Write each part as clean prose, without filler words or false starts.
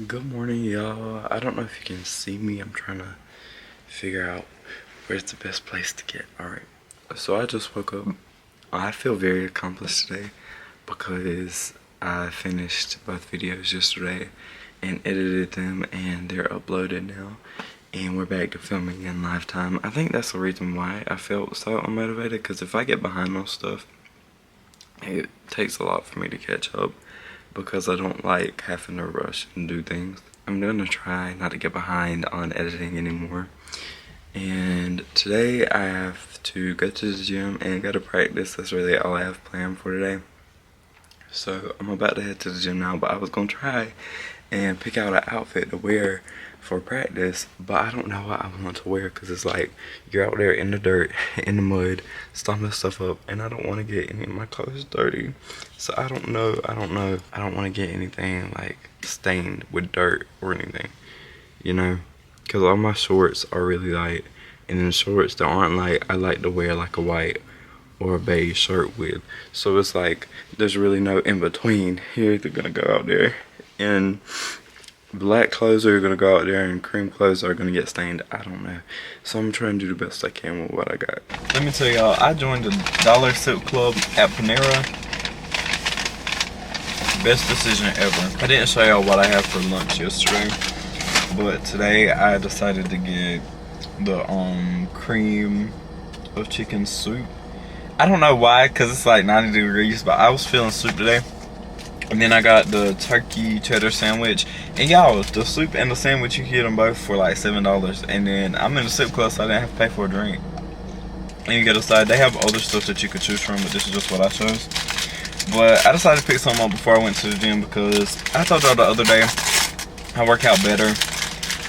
Good morning, y'all. I don't know if you can see me. I'm trying to figure out where's the best place to get. Alright, so I just woke up. I feel very accomplished today because I finished both videos yesterday and edited them, and they're uploaded now. And we're back to filming in live time. I think that's the reason why I felt so unmotivated, because if I get behind on stuff, it takes a lot for me to catch up, because I don't like having to rush and do things. I'm gonna try not to get behind on editing anymore. And today I have to go to the gym and go to practice. That's really all I have planned for today. So I'm about to head to the gym now, but I was gonna try and pick out an outfit to wear for practice, but I don't know what I want to wear, because it's like you're out there in the dirt, in the mud, stomping stuff up, and I don't want to get any of my clothes dirty. So I don't know. I don't want to get anything like stained with dirt or anything, you know, because all my shorts are really light, and then shorts that aren't light I like to wear like a white or a beige shirt with. So it's like there's really no in between. You're either gonna go out there and black clothes are gonna go out there and cream clothes are gonna get stained. I don't know. So I'm trying to do the best I can with what I got. Let me tell y'all, I joined the Dollar Silk Club at Panera. Best decision ever. I didn't show y'all what I had for lunch yesterday, but today I decided to get the cream of chicken soup. I don't know why, because it's like 90 degrees, but I was feeling soup today. And then I got the turkey cheddar sandwich. And y'all, the soup and the sandwich, you can get them both for like $7. And then I'm in the sip club, so I didn't have to pay for a drink. And you get a side. They have other stuff that you could choose from, but this is just what I chose. But I decided to pick something up before I went to the gym, because I told y'all the other day I work out better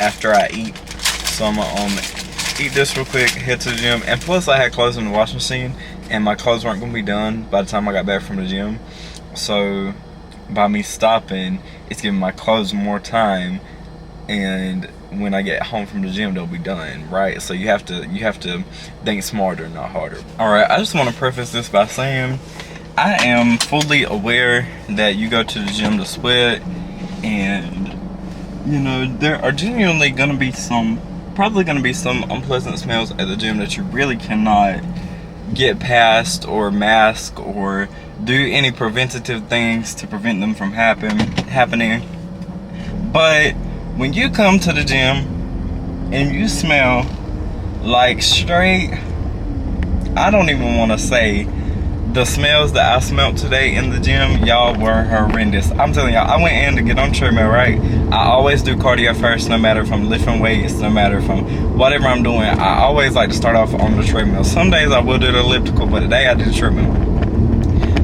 after I eat. So I'm gonna eat this real quick, head to the gym. And plus I had clothes in the washing machine, and my clothes weren't gonna be done by the time I got back from the gym. So by me stopping, it's giving my clothes more time, and when I get home from the gym they'll be done, right? So you have to think smarter, not harder. Alright, I just want to preface this by saying I am fully aware that you go to the gym to sweat, and you know, there are genuinely gonna be probably gonna be some unpleasant smells at the gym that you really cannot get past or mask or do any preventative things to prevent them from happening. But when you come to the gym and you smell like straight, I don't even want to say the smells that I smelled today in the gym, y'all, were horrendous. I'm telling y'all, I went in to get on treadmill, right? I always do cardio first, no matter if I'm lifting weights, no matter if I'm whatever I'm doing. I always like to start off on the treadmill. Some days I will do the elliptical, but today I did the treadmill.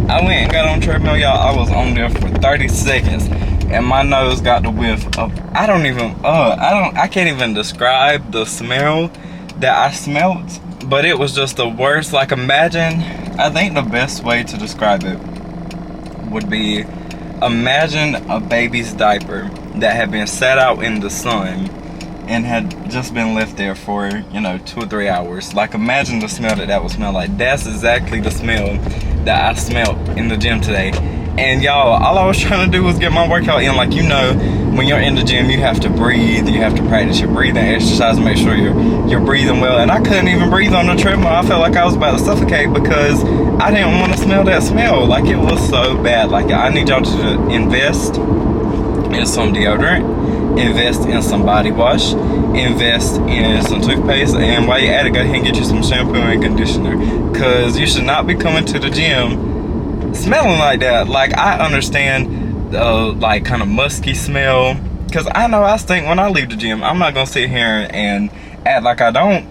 I went and got on treadmill, y'all. I was on there for 30 seconds, and my nose got the whiff of, I can't even describe the smell that I smelt, but it was just the worst. Like, imagine, I think the best way to describe it would be, imagine a baby's diaper that had been sat out in the sun and had just been left there for, 2 or 3 hours. Like, imagine the smell that would smell like. That's exactly the smell that I smelled in the gym today. And y'all, all I was trying to do was get my workout in. Like, when you're in the gym, you have to breathe, you have to practice your breathing exercise to make sure you're breathing well. And I couldn't even breathe on the treadmill. I felt like I was about to suffocate because I didn't want to smell that smell. Like, it was so bad. Like, I need y'all to invest in some deodorant, invest in some body wash, invest in some toothpaste, and while you're at it, go ahead and get you some shampoo and conditioner, because you should not be coming to the gym smelling like that. Like, I understand like kind of musky smell, because I know I stink when I leave the gym. I'm not gonna sit here and act like I don't,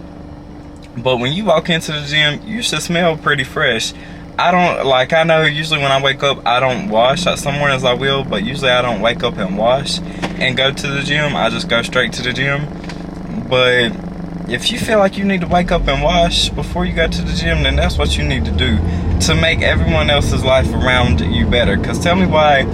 but when you walk into the gym, you should smell pretty fresh. I know usually when I wake up, I don't wash. Some mornings I will, but usually I don't wake up and wash and go to the gym. I just go straight to the gym. But if you feel like you need to wake up and wash before you go to the gym, then that's what you need to do to make everyone else's life around you better. Because tell me why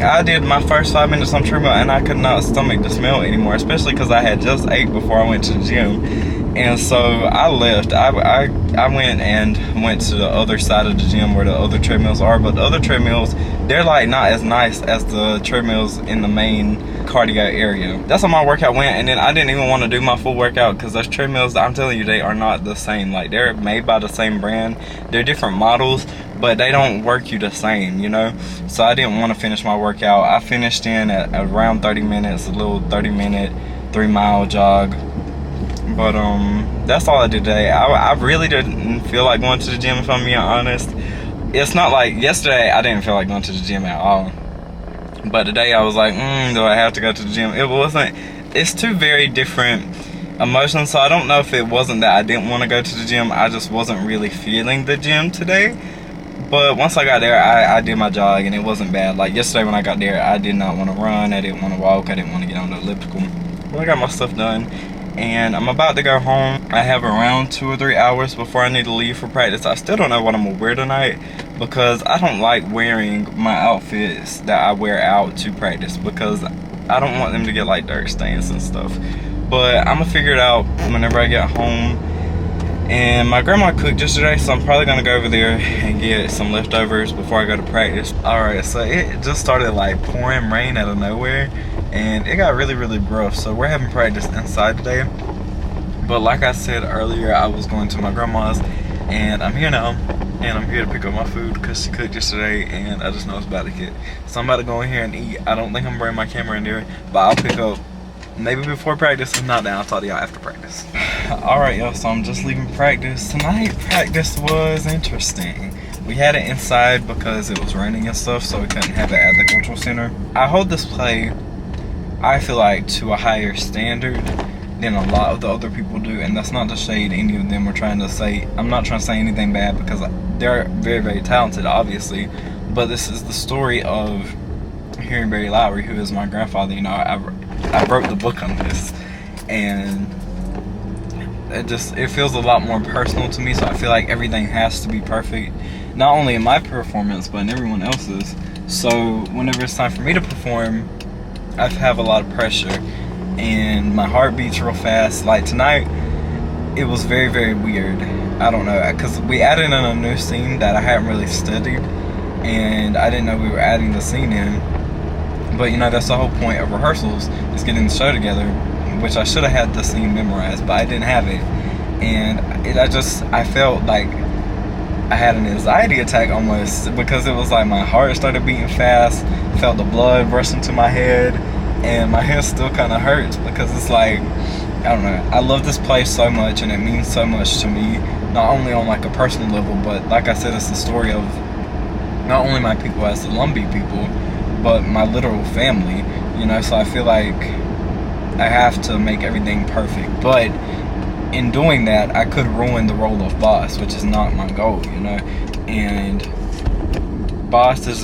I did my first 5 minutes on treadmill and I could not stomach the smell anymore, especially because I had just ate before I went to the gym. And so I left. I went to the other side of the gym where the other treadmills are, but the other treadmills, they're like not as nice as the treadmills in the main cardio area. That's how my workout went, and then I didn't even want to do my full workout because those treadmills, I'm telling you, they are not the same. Like, they're made by the same brand. They're different models, but they don't work you the same, you know? So I didn't want to finish my workout. I finished in at around 30 minutes, a little 30-minute, 3-mile jog. But that's all I did today. I really didn't feel like going to the gym, if I'm being honest. It's not like yesterday I didn't feel like going to the gym at all. But today I was like, do I have to go to the gym? It's two very different emotions. So I don't know if it wasn't that I didn't want to go to the gym. I just wasn't really feeling the gym today. But once I got there, I did my jog and it wasn't bad. Like yesterday when I got there, I did not want to run. I didn't want to walk. I didn't want to get on the elliptical. Well, I got my stuff done. And I'm about to go home. I have around 2 or 3 hours before I need to leave for practice. I still don't know what I'm gonna wear tonight because I don't like wearing my outfits that I wear out to practice because I don't want them to get like dirt stains and stuff. But I'm gonna figure it out whenever I get home. And my grandma cooked yesterday, so I'm probably gonna go over there and get some leftovers before I go to practice. Alright, so it just started like pouring rain out of nowhere. And it got really, really rough. So we're having practice inside today. But like I said earlier, I was going to my grandma's. And I'm here now. And I'm here to pick up my food because she cooked yesterday. And I just know it's about to hit. So I'm about to go in here and eat. I don't think I'm bringing my camera in there. But I'll pick up maybe before practice. If not, then I'll talk to y'all after practice. Alright, y'all. So I'm just leaving practice. Tonight, practice was interesting. We had it inside because it was raining and stuff. So we couldn't have it at the cultural center. I hold this play, I feel like, to a higher standard than a lot of the other people do, and that's not to shade any of them. I'm not trying to say anything bad because they're very, very talented, obviously, but this is the story of Henry Barry Lowry, who is my grandfather. You know, I wrote the book on this, and it feels a lot more personal to me, so I feel like everything has to be perfect, not only in my performance, but in everyone else's. So whenever it's time for me to perform, I have a lot of pressure and my heart beats real fast. Like tonight, it was very, very weird. I don't know, because we added in a new scene that I hadn't really studied, and I didn't know we were adding the scene in. But you know, that's the whole point of rehearsals, is getting the show together, which I should have had the scene memorized, but I didn't have it. And I felt like I had an anxiety attack almost, because it was like my heart started beating fast, felt the blood rushing to my head, and my head still kind of hurts because it's like, I don't know, I love this place so much and it means so much to me, not only on like a personal level, but like I said, it's the story of not only my people as the Lumbee people, but my literal family, you know. So I feel like I have to make everything perfect, but in doing that, I could ruin the role of boss, which is not my goal, you know. And boss is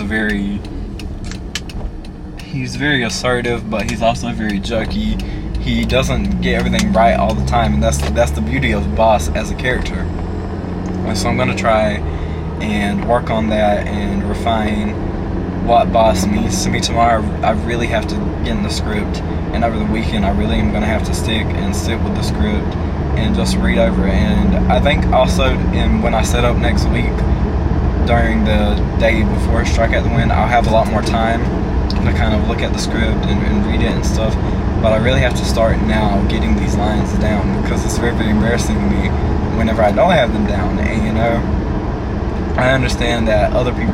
he's very assertive, but he's also very jokey. He doesn't get everything right all the time, and that's the beauty of boss as a character. And so I'm gonna try and work on that and refine what boss means to me tomorrow. I really have to get in the script, and over the weekend I really am gonna have to sit with the script and just read over it. And I think also when I set up next week during the day before Strike at the Wind, I'll have a lot more time to kind of look at the script and read it and stuff. But I really have to start now getting these lines down, because it's very, very embarrassing to me whenever I don't have them down. And you know, I understand that other people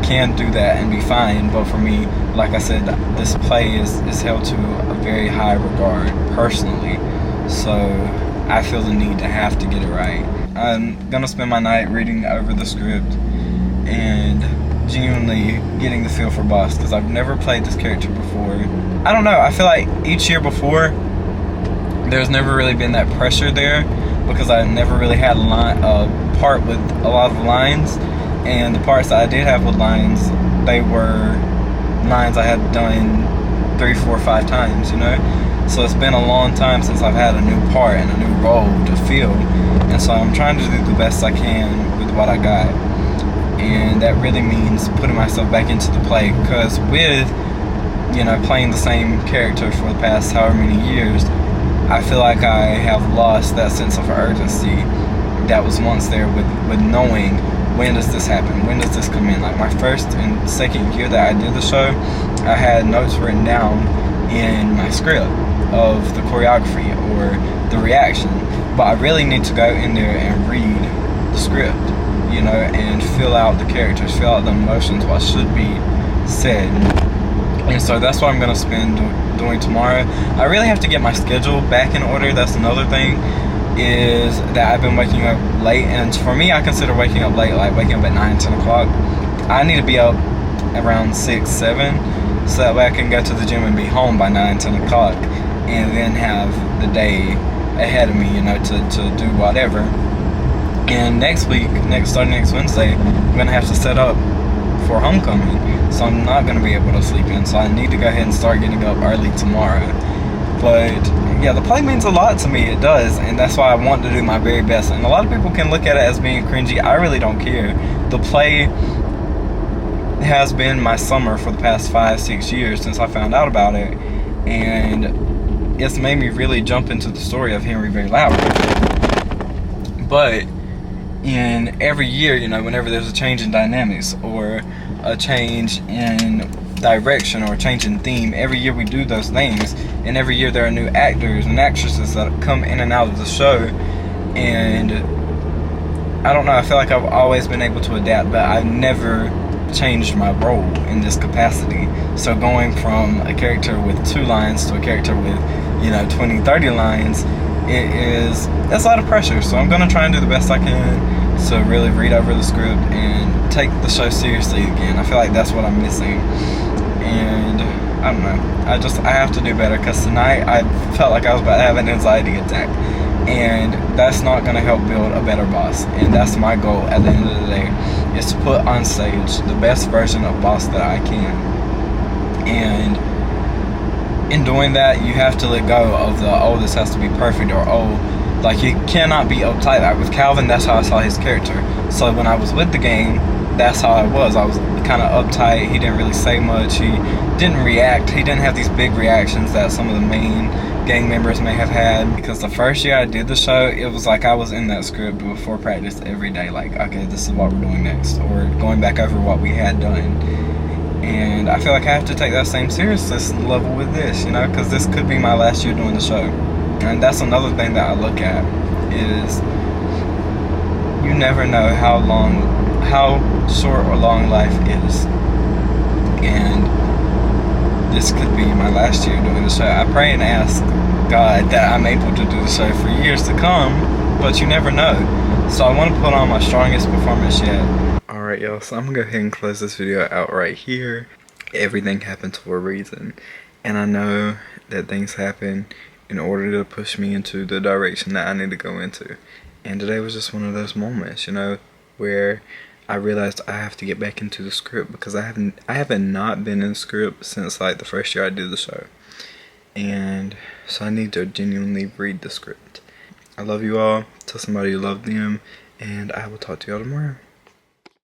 can do that and be fine, but for me, like I said, this play is held to a very high regard personally, so I feel the need to have to get it right. I'm gonna spend my night reading over the script and genuinely getting the feel for boss, because I've never played this character before. I don't know, I feel like each year before there's never really been that pressure there, because I never really had a part with a lot of lines, and the parts that I did have with lines, they were lines I had done 3, 4, 5 times, you know. So it's been a long time since I've had a new part and a new role to fill, and so I'm trying to do the best I can with what I got. And that really means putting myself back into the play, because with, you know, playing the same character for the past however many years, I feel like I have lost that sense of urgency that was once there with knowing when does this happen, when does this come in. Like my first and second year that I did the show, I had notes written down in my script of the choreography or the reaction, but I really need to go in there and read the script, you know, and fill out the characters, fill out the emotions, what should be said. And so that's what I'm going to spend doing tomorrow. I really have to get my schedule back in order. That's another thing, is that I've been waking up late, and for me, I consider waking up late, like waking up at 9, 10 o'clock. I need to be up around 6, 7, so that way I can go to the gym and be home by 9, 10 o'clock, and then have the day ahead of me, you know, to do whatever. And next week, starting next Wednesday, I'm going to have to set up for homecoming, so I'm not going to be able to sleep in, so I need to go ahead and start getting up early tomorrow. But yeah, the play means a lot to me, it does, and that's why I want to do my very best. And a lot of people can look at it as being cringy. I really don't care. The play has been my summer for the past 5, 6 years since I found out about it, and it's made me really jump into the story of Henry very loud. But in every year, you know, whenever there's a change in dynamics or a change in direction or a change in theme, every year we do those things, and every year there are new actors and actresses that come in and out of the show, and I don't know, I feel like I've always been able to adapt, but I've never changed my role in this capacity. So going from a character with 2 lines to a character with, you know, 20, 30 lines, that's a lot of pressure. So I'm gonna try and do the best I can to really read over the script and take the show seriously again. I feel like that's what I'm missing, and I don't know, I have to do better, because tonight I felt like I was about to have an anxiety attack, and that's not going to help build a better boss. And that's my goal at the end of the day, is to put on stage the best version of boss that I can. And in doing that, you have to let go of the, oh, this has to be perfect, or oh, like, you cannot be uptight. Like with Calvin, that's how I saw his character. So when I was with the gang, that's how I was kind of uptight. He didn't really say much, he didn't react, he didn't have these big reactions that some of the main gang members may have had. Because the first year I did the show, it was like I was in that script before practice every day, like, okay, this is what we're doing next, or going back over what we had done. And I feel like I have to take that same seriousness level with this, you know, because this could be my last year doing the show. And that's another thing that I look at, is you never know how short or long life is, and this could be my last year doing the show. I pray and ask God that I'm able to do the show for years to come, but you never know. So I want to put on my strongest performance yet. Alright y'all, so I'm gonna go ahead and close this video out right here. Everything happened for a reason, and I know that things happen in order to push me into the direction that I need to go into. And today was just one of those moments, you know, where I realized I have to get back into the script, because I haven't not been in script since like the first year I did the show. And so I need to genuinely read the script. I love you all. Tell somebody you love them, and I will talk to y'all tomorrow.